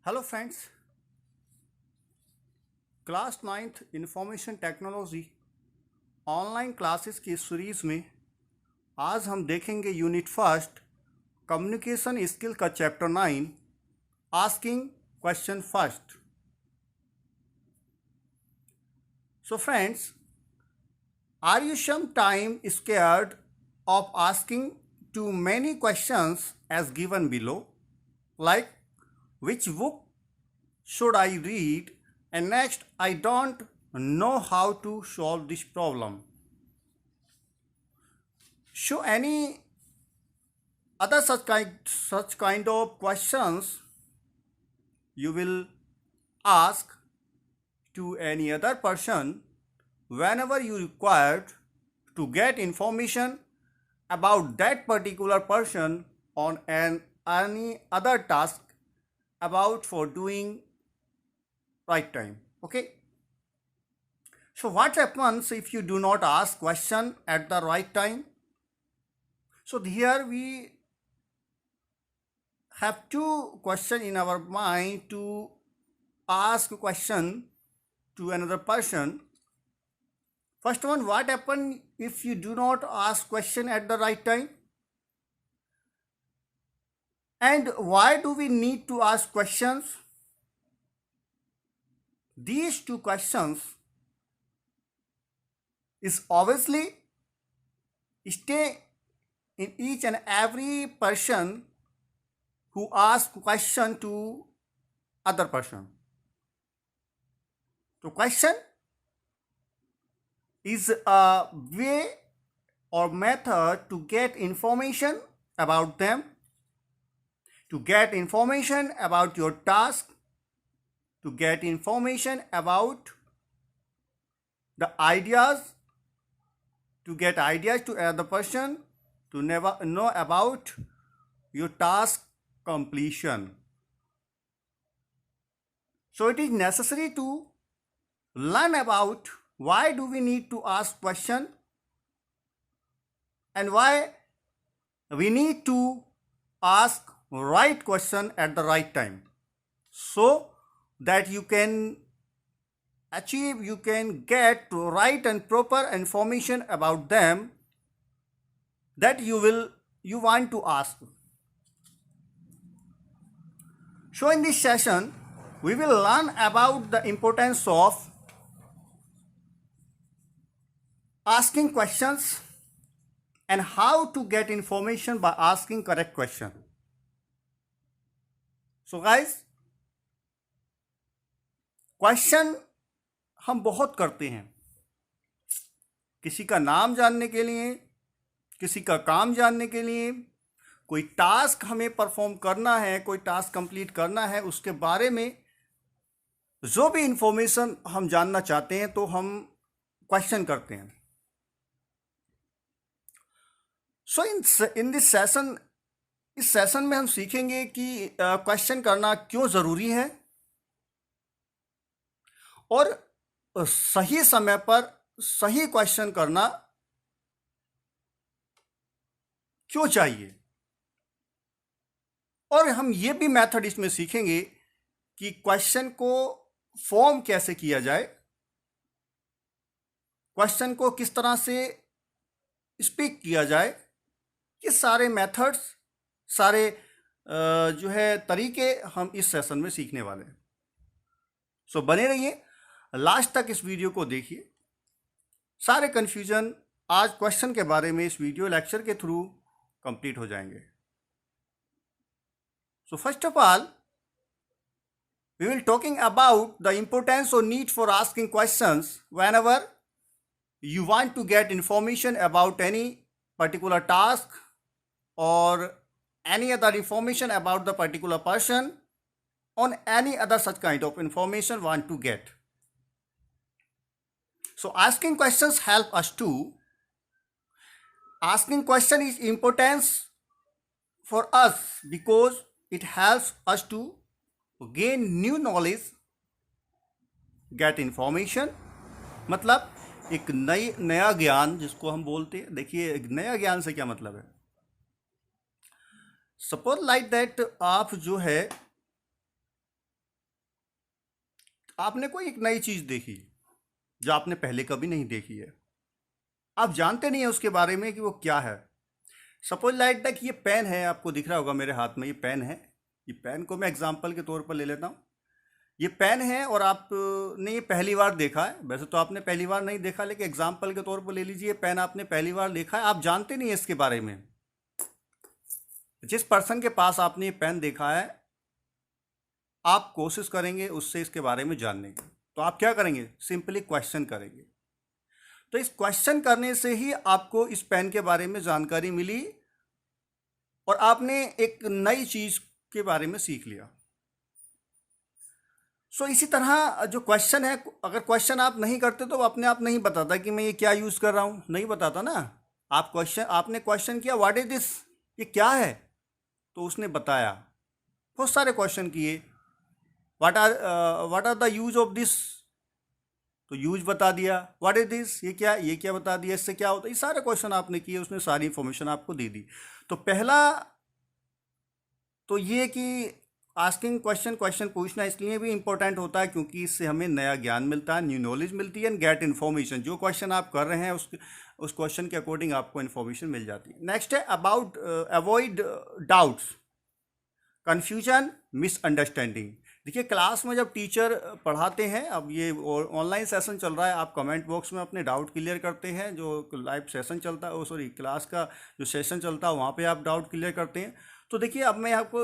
Hello friends, class ninth information technology online classes की series में आज हम देखेंगे यूनिट फर्स्ट कम्युनिकेशन स्किल का chapter 9 asking question first. So friends, are you some time scared of asking too many questions as given below, like which book should I read, and next I don't know how to solve this problem? So any other such kind of questions you will ask to any other person whenever you required to get information about that particular person on any other task about for doing right time. Okay, so what happens if you do not ask question at the right time? So here we have two question in our mind to ask question to another person. First one, what happen if you do not ask question at the right time? And why do we need to ask questions? These two questions is obviously stay in each and every person who ask question to other person. So question is a way or method to get information about them, to get information about your task, to get information about the ideas, to get ideas to another person, to never know about your task completion. So it is necessary to learn about why do we need to ask question and why we need to ask right question at the right time, so that you can achieve, you can get right and proper information about them that you want to ask. So in this session we will learn about the importance of asking questions and how to get information by asking correct question. So guys, question हम बहुत करते हैं, किसी का नाम जानने के लिए, किसी का काम जानने के लिए, कोई टास्क हमें परफॉर्म करना है, कोई टास्क कंप्लीट करना है, उसके बारे में जो भी इंफॉर्मेशन हम जानना चाहते हैं तो हम क्वेश्चन करते हैं. सो इन दिस सेशन, इस सेशन में हम सीखेंगे कि क्वेश्चन करना क्यों ज़रूरी है और सही समय पर सही क्वेश्चन करना क्यों चाहिए, और हम ये भी मेथड इसमें सीखेंगे कि क्वेश्चन को फॉर्म कैसे किया जाए, क्वेश्चन को किस तरह से स्पीक किया जाए. ये सारे मेथड्स, सारे जो है तरीके हम इस सेशन में सीखने वाले हैं. सो बने रहिए, लास्ट तक इस वीडियो को देखिए. सारे कन्फ्यूजन आज क्वेश्चन के बारे में इस वीडियो लेक्चर के थ्रू कंप्लीट हो जाएंगे. So first of all we will talking about the importance or need for asking questions whenever you want to get information about any particular task or any other information about the particular person on any other such kind of information want to get. So asking questions help us to, asking question is importance for us because it helps us to gain new knowledge, get information. मतलब एक नया ज्ञान जिसको हम बोलते हैं. देखिए, एक नया ज्ञान से क्या मतलब है. सपोज लाइक दैट आप जो है आपने कोई एक नई चीज़ देखी जो आपने पहले कभी नहीं देखी है, आप जानते नहीं है उसके बारे में कि वो क्या है। सपोज लाइक दैट ये पेन है, आपको दिख रहा होगा मेरे हाथ में ये पेन है। ये पेन को मैं एग्जांपल के तौर पर ले लेता हूँ। ये पेन है और आपने ये पहली बार देखा है। वैसे तो आपने पहली बार नहीं देखा, लेकिन एग्जांपल के तौर पर ले लीजिए, पेन आपने पहली बार देखा है, आप जानते नहीं है इसके बारे में। जिस पर्सन के पास आपने ये पेन देखा है, आप कोशिश करेंगे उससे इसके बारे में जानने की, तो आप क्या करेंगे? सिंपली क्वेश्चन करेंगे। तो इस क्वेश्चन करने से ही आपको इस पेन के बारे में जानकारी मिली और आपने एक नई चीज के बारे में सीख लिया। सो इसी तरह जो क्वेश्चन है, अगर क्वेश्चन आप नहीं करते तो वो अपने आप नहीं बताता कि मैं ये क्या यूज कर रहा हूं, नहीं बताता ना। आपने क्वेश्चन किया, व्हाट इज दिस, ये क्या है, तो उसने बताया। बहुत सारे क्वेश्चन किए, what are the use of this, तो यूज बता दिया। व्हाट इज दिस, ये क्या बता दिया, इससे क्या होता है। ये सारे क्वेश्चन आपने किए, उसने सारी इंफॉर्मेशन आपको दे दी। तो पहला तो ये कि आस्किंग क्वेश्चन पूछना इसलिए भी इंपॉर्टेंट होता है क्योंकि इससे हमें नया ज्ञान मिलता है, न्यू नॉलेज मिलती है, एंड गेट इन्फॉर्मेशन। जो क्वेश्चन आप कर रहे हैं उस क्वेश्चन के अकॉर्डिंग आपको इन्फॉर्मेशन मिल जाती है। नेक्स्ट है about avoid doubts, confusion, misunderstanding. देखिए क्लास में जब टीचर पढ़ाते हैं, अब ये ऑनलाइन सेशन चल रहा है, आप कमेंट बॉक्स में अपने डाउट क्लियर करते हैं। जो लाइव सेशन चलता है, सॉरी क्लास का जो सेशन चलता है वहाँ पे आप डाउट क्लियर करते हैं। तो देखिए अब मैं आपको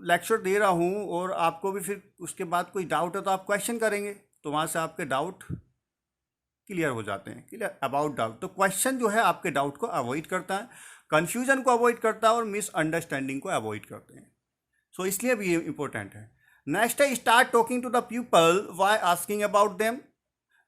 लेक्चर दे रहा हूँ और आपको भी फिर उसके बाद कोई डाउट है तो आप क्वेश्चन करेंगे, तो वहाँ से आपके डाउट क्लियर हो जाते हैं। क्लियर अबाउट डाउट, तो क्वेश्चन जो है आपके डाउट को अवॉइड करता है, कन्फ्यूजन को अवॉइड करता है और मिसअंडरस्टैंडिंग को अवॉइड करते हैं। सो इसलिए भी ये इंपॉर्टेंट है। नेक्स्ट है start talking to the people why asking about them.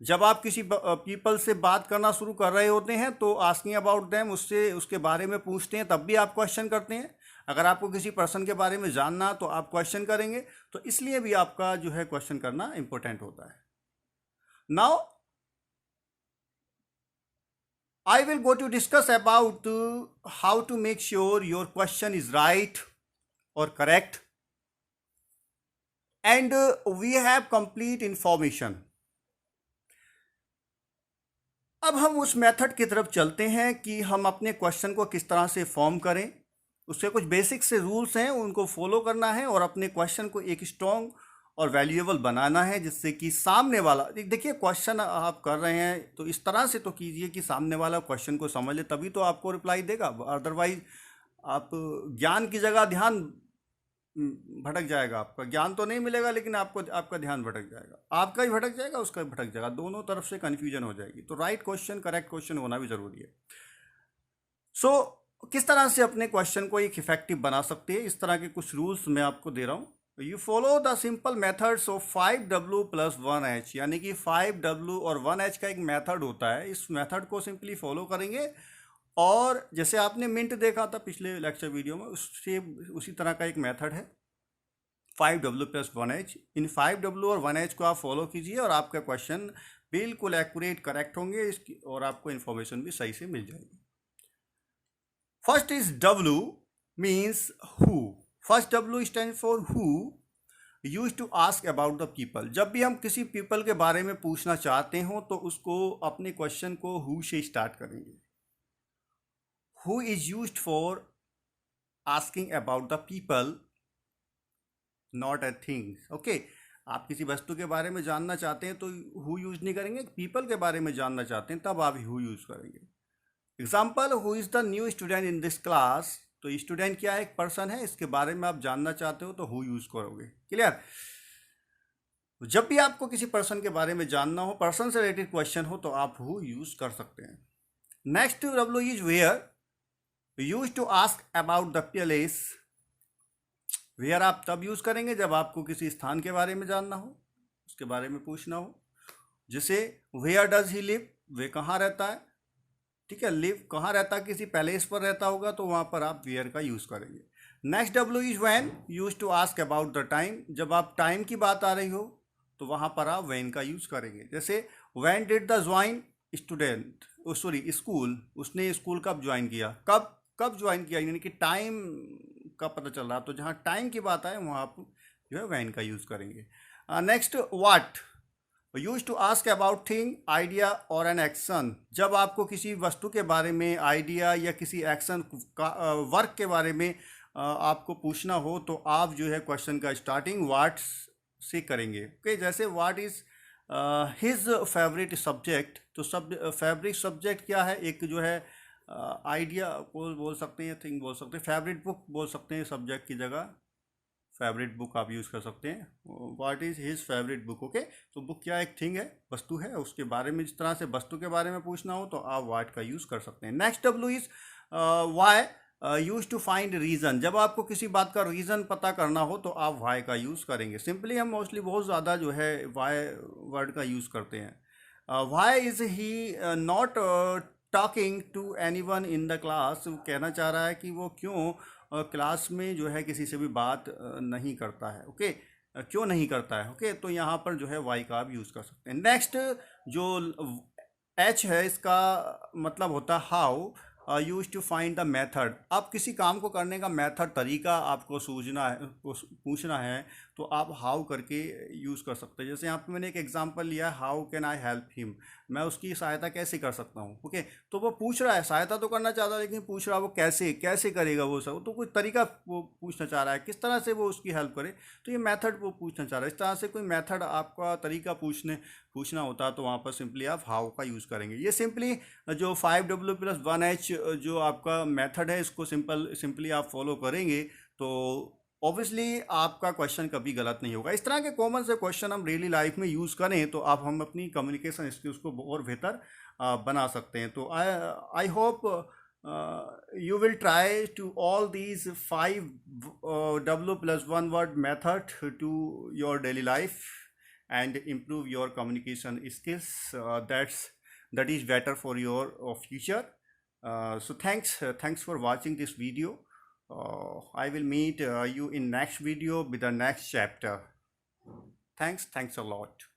जब आप किसी पीपल से बात करना शुरू कर रहे होते हैं तो आस्किंग अबाउट देम, उससे उसके बारे में पूछते हैं, तब भी आप क्वेश्चन करते हैं। अगर आपको किसी पर्सन के बारे में जानना तो आप क्वेश्चन करेंगे, तो इसलिए भी आपका जो है क्वेश्चन करना इंपॉर्टेंट होता है। Now I will go to discuss about how to make sure your question is right or correct and we have complete information. अब हम उस मेथड की तरफ चलते हैं कि हम अपने क्वेश्चन को किस तरह से फॉर्म करें। उसके कुछ बेसिक से रूल्स हैं, उनको फॉलो करना है और अपने क्वेश्चन को एक स्ट्रॉन्ग और वैल्यूएबल बनाना है, जिससे कि सामने वाला, देखिए क्वेश्चन आप कर रहे हैं तो इस तरह से तो कीजिए कि सामने वाला क्वेश्चन को समझ ले, तभी तो आपको रिप्लाई देगा। अदरवाइज आप ज्ञान की जगह ध्यान भटक जाएगा, आपका ज्ञान तो नहीं मिलेगा लेकिन आपका ध्यान भटक जाएगा, आपका ही भटक जाएगा, उसका भी भटक जाएगा, दोनों तरफ से कन्फ्यूजन हो जाएगी। तो राइट क्वेश्चन, करेक्ट क्वेश्चन होना भी जरूरी है। सो किस तरह से अपने क्वेश्चन को एक इफेक्टिव बना सकते हैं, इस तरह के कुछ रूल्स मैं आपको दे रहा हूँ। You follow the simple methods of 5W + 1H, यानी कि 5W और 1H का एक मेथड होता है। इस मेथड को सिंपली फॉलो करेंगे और जैसे आपने मिंट देखा था पिछले लेक्चर वीडियो में, उससे उसी तरह का एक मेथड है 5W + 1H। इन 5W और 1H को आप फॉलो कीजिए और आपका क्वेश्चन बिल्कुल एक्यूरेट, करेक्ट होंगे इसकी, और आपको इन्फॉर्मेशन भी सही से मिल जाएगी। First is W, means who. First W stand for who, use to ask about the people. जब भी हम किसी पीपल के बारे में पूछना चाहते हो तो उसको, अपने क्वेश्चन को हु से स्टार्ट करेंगे। Who is used for asking about the people, not a things. Okay, आप किसी वस्तु के बारे में जानना चाहते हैं तो हु यूज नहीं करेंगे, पीपल के बारे में जानना चाहते हैं तब आप हु यूज करेंगे। Example, who is the new student in this class, तो स्टूडेंट क्या है, एक पर्सन है, इसके बारे में आप जानना चाहते हो तो हु यूज करोगे। क्लियर। जब भी आपको किसी पर्सन के बारे में जानना हो, पर्सन से रिलेटेड क्वेश्चन हो, तो आप हु यूज कर सकते हैं। Next W is where, use to ask about the place. Where आप तब यूज करेंगे जब आपको किसी स्थान के बारे में जानना हो, उसके बारे में पूछना हो। जैसे वेयर डज ही लिव, वे कहाँ रहता है, ठीक है, लिव कहाँ रहता है, किसी पैलेस पर रहता होगा तो वहाँ पर आप वेयर का यूज़ करेंगे। Next W is when, use to ask about the time. जब आप टाइम की बात आ रही हो तो वहाँ पर आप व्हेन का यूज़ करेंगे। जैसे when did the join student, school, उसने स्कूल कब ज्वाइन किया, कब ज्वाइन किया, यानी कि टाइम का पता चल रहा, तो जहाँ टाइम की बात आए वहाँ आप जो है व्हेन का यूज़ करेंगे। Next what, use to ask about thing, idea और एन एक्शन। जब आपको किसी वस्तु के बारे में, आइडिया या किसी एक्शन का, वर्क के बारे में आपको पूछना हो तो आप जो है क्वेश्चन का स्टार्टिंग व्हाट से करेंगे। ओके, जैसे what is his favourite subject, तो सब फेवरेट सब्जेक्ट क्या है, एक जो है आइडिया को बोल सकते हैं, थिंग बोल सकते हैं, फेवरेट बुक बोल सकते हैं सब्जेक्ट की जगह, फेवरेट बुक आप यूज़ कर सकते हैं। What is his favourite book. Okay, तो बुक क्या एक थिंग है, वस्तु है, उसके बारे में जिस तरह से वस्तु के बारे में पूछना हो तो आप व्हाट का यूज़ कर सकते हैं। Next W is why, use to find reason. जब आपको किसी बात का रीज़न पता करना हो तो आप वाई का यूज़ करेंगे। सिंपली हम मोस्टली बहुत ज़्यादा जो है वाई वर्ड का यूज़ करते हैं। Why is he not talking to anyone in the class, कहना चाह रहा है कि वो क्यों क्लास में जो है किसी से भी बात नहीं करता है। ओके, क्यों नहीं करता है। ओके, तो यहाँ पर जो है वाई का आप यूज़ कर सकते हैं। नेक्स्ट जो एच है, इसका मतलब होता है how, use to find the method. आप किसी काम को करने का मेथड, तरीका आपको सूझना है, पूछना है तो आप हाउ करके यूज़ कर सकते हैं। जैसे यहाँ पे मैंने एक एग्जांपल लिया है, how can I help him, मैं उसकी सहायता कैसे कर सकता हूँ। ओके, तो वो पूछ रहा है, सहायता तो करना चाहता है लेकिन पूछ रहा है वो कैसे कैसे करेगा वो सब, तो कोई तरीका वो पूछना चाह रहा है, किस तरह से वो उसकी हेल्प करे, तो ये मेथड वो पूछना चाह रहा है। इस तरह से कोई मेथड आपका तरीका पूछना होता है तो वहाँ पर सिंपली आप हाउ का यूज़ करेंगे। ये सिंपली जो 5W+1H जो आपका मेथड है, इसको सिंपली आप फॉलो करेंगे तो ऑब्वियसली आपका क्वेश्चन कभी गलत नहीं होगा। इस तरह के कॉमन से क्वेश्चन हम डेली लाइफ में यूज़ करें तो आप हम अपनी कम्युनिकेशन स्किल्स को और बेहतर बना सकते हैं। तो I hope you will try to all these 5W+1 word method to your daily life and improve your communication skills. That is better for your future. So thanks for watching this video. I will meet you in next video with the next chapter. Thanks a lot.